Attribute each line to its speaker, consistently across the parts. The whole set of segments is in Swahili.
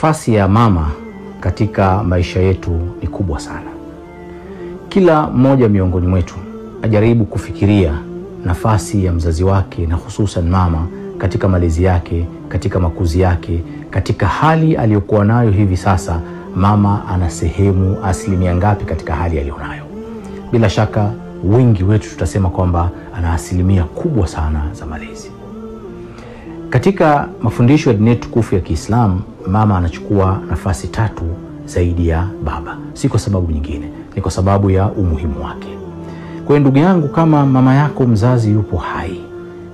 Speaker 1: Nafasi ya mama katika maisha yetu ni kubwa sana. Kila mmoja miongoni mwetu ajaribu kufikiria nafasi ya mzazi wake na hususan mama katika malezi yake, katika makuzi yake, katika hali aliyokuwa nayo hivi sasa. Mama ana sehemu asilimia ngapi katika hali aliyonayo? Bila shaka wengi wetu tutasema kwamba ana asilimia kubwa sana za malezi. Katika mafundisho ya dini tukufu ya Kiislamu, mama anachukua nafasi 3 zaidi ya baba. Si kwa sababu nyingine, ni kwa sababu ya umuhimu wake. Kwa ndugu yangu, kama mama yako mzazi yupo hai,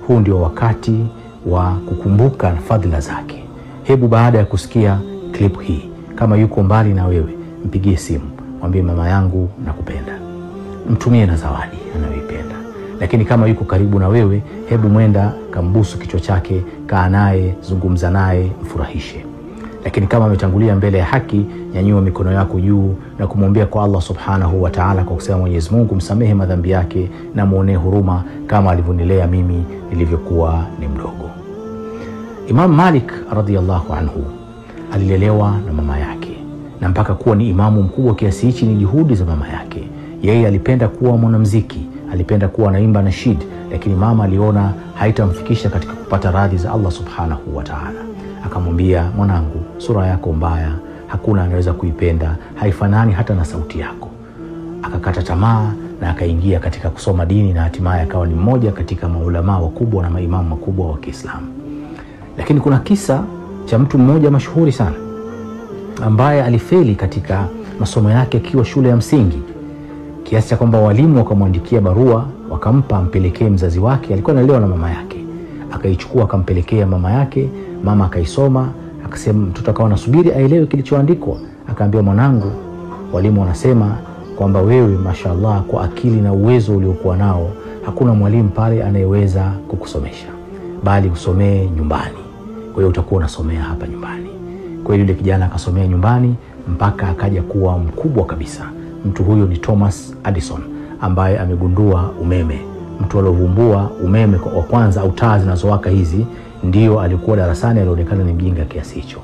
Speaker 1: huu ndio wakati wa kukumbuka fadhila zake. Hebu baada ya kusikia clip hii, kama yuko mbali na wewe, mpigie simu, mwambie mama yangu nakupenda. Mtumie na zawadi anayoipenda. Lakini kama yuko karibu na wewe, hebu mwenda kambusu kichwa chake, kaa naye, zungumza naye, mfurahishe. Lakini kama ametangulia mbele ya haki, nyanyua mikono yako juu na kumwombea kwa Allah Subhanahu wa Ta'ala, kwa kusema Mwenyezi Mungu msamehe madhambi yake na muonee huruma kama alivyonilea mimi nilivyokuwa ni mdogo. Imam Malik radhiyallahu anhu alilelewa na mama yake, na mpaka kuwa ni imamu mkubwa kiasi hichi ni juhudi za mama yake. Yeye alipenda kuwa mwanamuziki, alipenda kuwa anaimba nashid, lakini mama aliona haitamfikisha katika kupata radhi za Allah Subhanahu wa Ta'ala. Akamwambia, mwanangu, sura yako mbaya, hakuna anaweza kuipenda, haifanani hata na sauti yako. Akakata tamaa na akaingia katika kusoma dini, na hatimaye akawa ni mmoja katika maulama wakubwa na maimamu wakubwa wa Kiislamu. Lakini kuna kisa cha mtu mmoja mashuhuri sana ambaye alifeli katika masomo yake akiwa shule ya msingi, kiasi cha kwamba walimu wakamwandikia barua, wakampa ampelekee mzazi wake. Alikuwa analelewa na mama yake, akaichukua akampelekea mama yake. Mama akaisoma, akasema, mtoto akawa anasubiri aelewe kilichoandikwa. Akaambia, mwanangu, walimu wanasema kwamba wewe mashallah kwa akili na uwezo uliokuwa nao, hakuna mwalimu pale anayeweza kukusomesha, bali usomee nyumbani. Kwa hiyo utakuwa unasomea hapa nyumbani. Kwa hiyo yule kijana akasomea nyumbani mpaka akaja kuwa mkubwa kabisa. Mtu huyo ni Thomas Edison, ambaye amegundua umeme. Mtu aliyovumbua umeme wa kwanza, au taa zinazowaka hizi, ndio alikuwa darasani, alionekana ni mjinga kiasi hicho.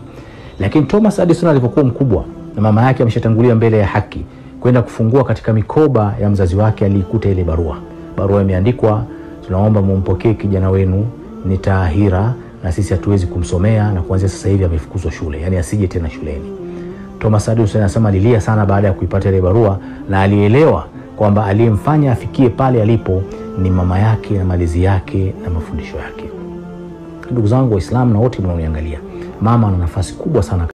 Speaker 1: Lakini Thomas Edison alipokuwa mkubwa na mama yake ameshatangulia mbele ya haki, kwenda kufungua katika mikoba ya mzazi wake, alikuta ile barua imeandikwa, tunaomba mumpokee kijana wenu, ni tahira na sisi hatuwezi kumsomea, na kuanzia sasa hivi amefukuzwa shule, yani asije tena shuleni. Thomas Edison anasema alilia sana baada ya kuipata ile barua, na alielewa kwamba aliyemfanya afikie pale alipo ni mama yake na malezi yake na mafundisho yake. Ndugu zangu Waislamu na wote mnaoniangalia, mama ana nafasi kubwa sana